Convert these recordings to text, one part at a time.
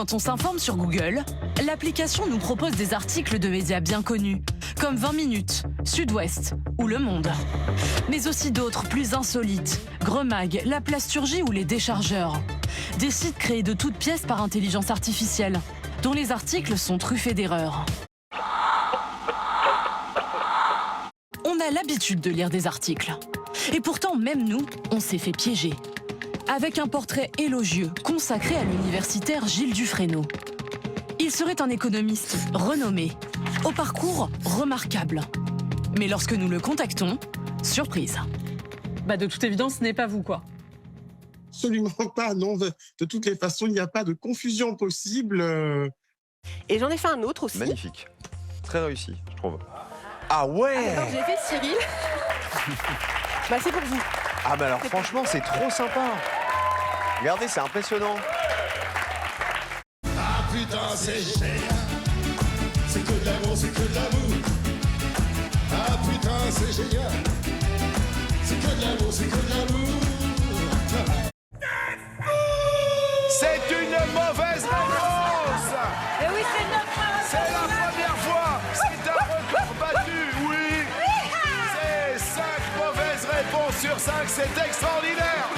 Quand on s'informe sur Google, l'application nous propose des articles de médias bien connus, comme 20 minutes, Sud-Ouest ou Le Monde. Mais aussi d'autres plus insolites, Gremag, La Plasturgie ou Les Déchargeurs. Des sites créés de toutes pièces par intelligence artificielle, dont les articles sont truffés d'erreurs. On a l'habitude de lire des articles. Et pourtant, même nous, on s'est fait piéger. Avec un portrait élogieux consacré à l'universitaire Gilles Dufresneau. Il serait un économiste renommé, au parcours remarquable. Mais lorsque nous le contactons, surprise. De toute évidence, ce n'est pas vous, quoi. Absolument pas, non. De toutes les façons, il n'y a pas de confusion possible. Et j'en ai fait un autre aussi. Magnifique. Très réussi, je trouve. Ah ouais. Alors, j'ai fait Cyril. C'est pour vous. Ah bah alors franchement, c'est trop sympa. Regardez, c'est impressionnant. Ah putain, c'est génial. C'est que de l'amour, c'est que de l'amour. Ah putain, c'est génial. C'est que de l'amour, c'est que de l'amour. C'est une mauvaise réponse. Et oui, c'est notre C'est la première fois. C'est un record battu, oui. C'est 5 mauvaises réponses sur 5, c'est extraordinaire.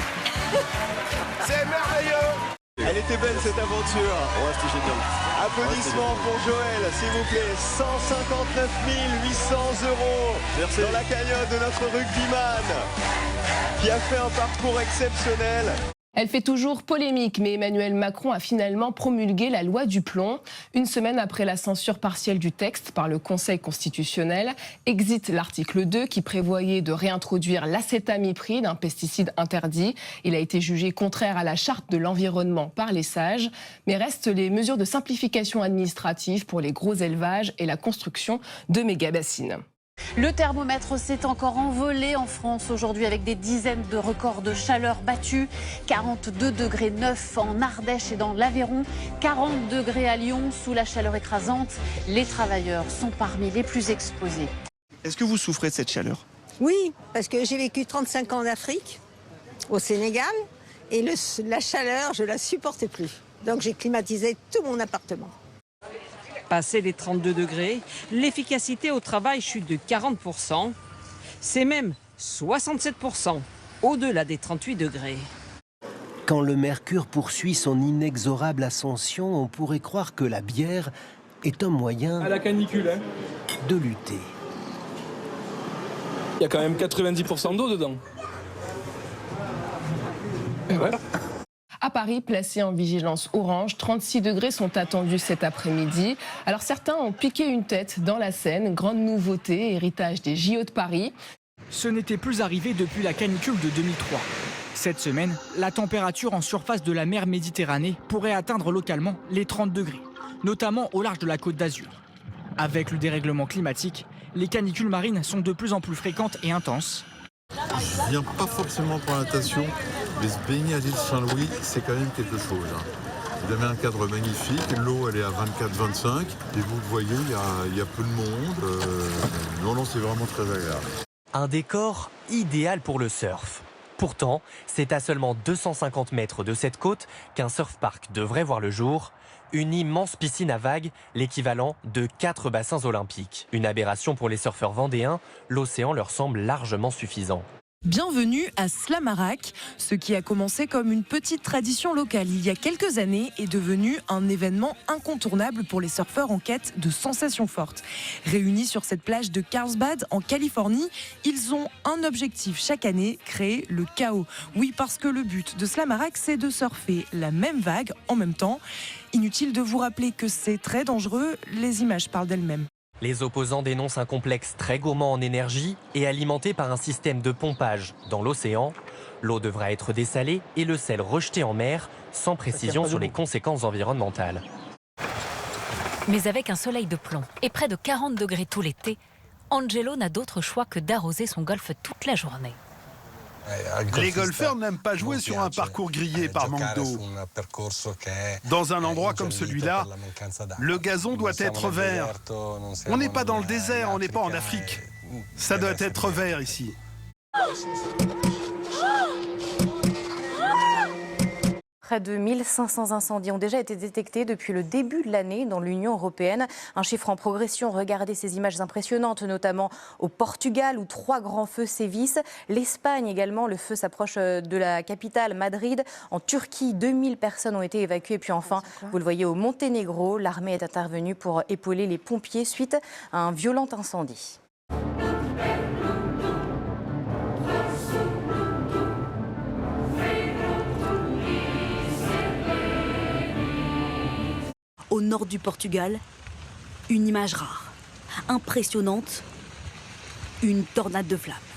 C'est merveilleux. Elle était belle cette aventure. Ouais, c'était génial. Applaudissements pour Joël, s'il vous plaît. 159 800 €. Merci. Dans la cagnotte de notre rugbyman, qui a fait un parcours exceptionnel. Elle fait toujours polémique, mais Emmanuel Macron a finalement promulgué la loi du plomb. Une semaine après la censure partielle du texte par le Conseil constitutionnel, exit l'article 2 qui prévoyait de réintroduire l'acétamipride, un pesticide interdit. Il a été jugé contraire à la charte de l'environnement par les sages, mais restent les mesures de simplification administrative pour les gros élevages et la construction de méga-bassines. Le thermomètre s'est encore envolé en France aujourd'hui avec des dizaines de records de chaleur battus. 42 degrés 9 en Ardèche et dans l'Aveyron, 40 degrés à Lyon sous la chaleur écrasante. Les travailleurs sont parmi les plus exposés. Est-ce que vous souffrez de cette chaleur? Oui, parce que j'ai vécu 35 ans en Afrique, au Sénégal, et la chaleur, je la supportais plus. Donc j'ai climatisé tout mon appartement. Passé les 32 degrés, l'efficacité au travail chute de 40%. C'est même 67% au-delà des 38 degrés. Quand le mercure poursuit son inexorable ascension, on pourrait croire que la bière est un moyen à la canicule, hein, de lutter. Il y a quand même 90% d'eau dedans. Et voilà. À Paris, placé en vigilance orange, 36 degrés sont attendus cet après-midi. Alors certains ont piqué une tête dans la Seine, grande nouveauté, héritage des JO de Paris. Ce n'était plus arrivé depuis la canicule de 2003. Cette semaine, la température en surface de la mer Méditerranée pourrait atteindre localement les 30 degrés, notamment au large de la Côte d'Azur. Avec le dérèglement climatique, les canicules marines sont de plus en plus fréquentes et intenses. Je viens pas forcément pour la natation, mais se baigner à l'île Saint-Louis, c'est quand même quelque chose. Vous avez un cadre magnifique, l'eau elle est à 24-25, et vous le voyez, il y a peu de monde. Non, c'est vraiment très agréable. Un décor idéal pour le surf. Pourtant, c'est à seulement 250 mètres de cette côte qu'un surf park devrait voir le jour. Une immense piscine à vagues, l'équivalent de 4 bassins olympiques. Une aberration pour les surfeurs vendéens, l'océan leur semble largement suffisant. Bienvenue à Slamarac. Ce qui a commencé comme une petite tradition locale il y a quelques années est devenu un événement incontournable pour les surfeurs en quête de sensations fortes. Réunis sur cette plage de Carlsbad en Californie, ils ont un objectif chaque année, créer le chaos. Oui, parce que le but de Slamarac, c'est de surfer la même vague en même temps. Inutile de vous rappeler que c'est très dangereux, les images parlent d'elles-mêmes. Les opposants dénoncent un complexe très gourmand en énergie et alimenté par un système de pompage dans l'océan. L'eau devra être dessalée et le sel rejeté en mer, sans précision sur les conséquences environnementales. Mais avec un soleil de plomb et près de 40 degrés tout l'été, Angelo n'a d'autre choix que d'arroser son golf toute la journée. Les golfeurs n'aiment pas jouer sur un parcours grillé par manque d'eau. Dans un endroit comme celui-là, le gazon doit être vert. On n'est pas dans le désert, on n'est pas en Afrique. Ça doit être vert ici. Près de 1500 incendies ont déjà été détectés depuis le début de l'année dans l'Union européenne. Un chiffre en progression. Regardez ces images impressionnantes, notamment au Portugal où 3 grands feux sévissent. L'Espagne également, le feu s'approche de la capitale, Madrid. En Turquie, 2000 personnes ont été évacuées. Et puis enfin, vous le voyez au Monténégro, l'armée est intervenue pour épauler les pompiers suite à un violent incendie. Au nord du Portugal, une image rare, impressionnante, une tornade de flammes.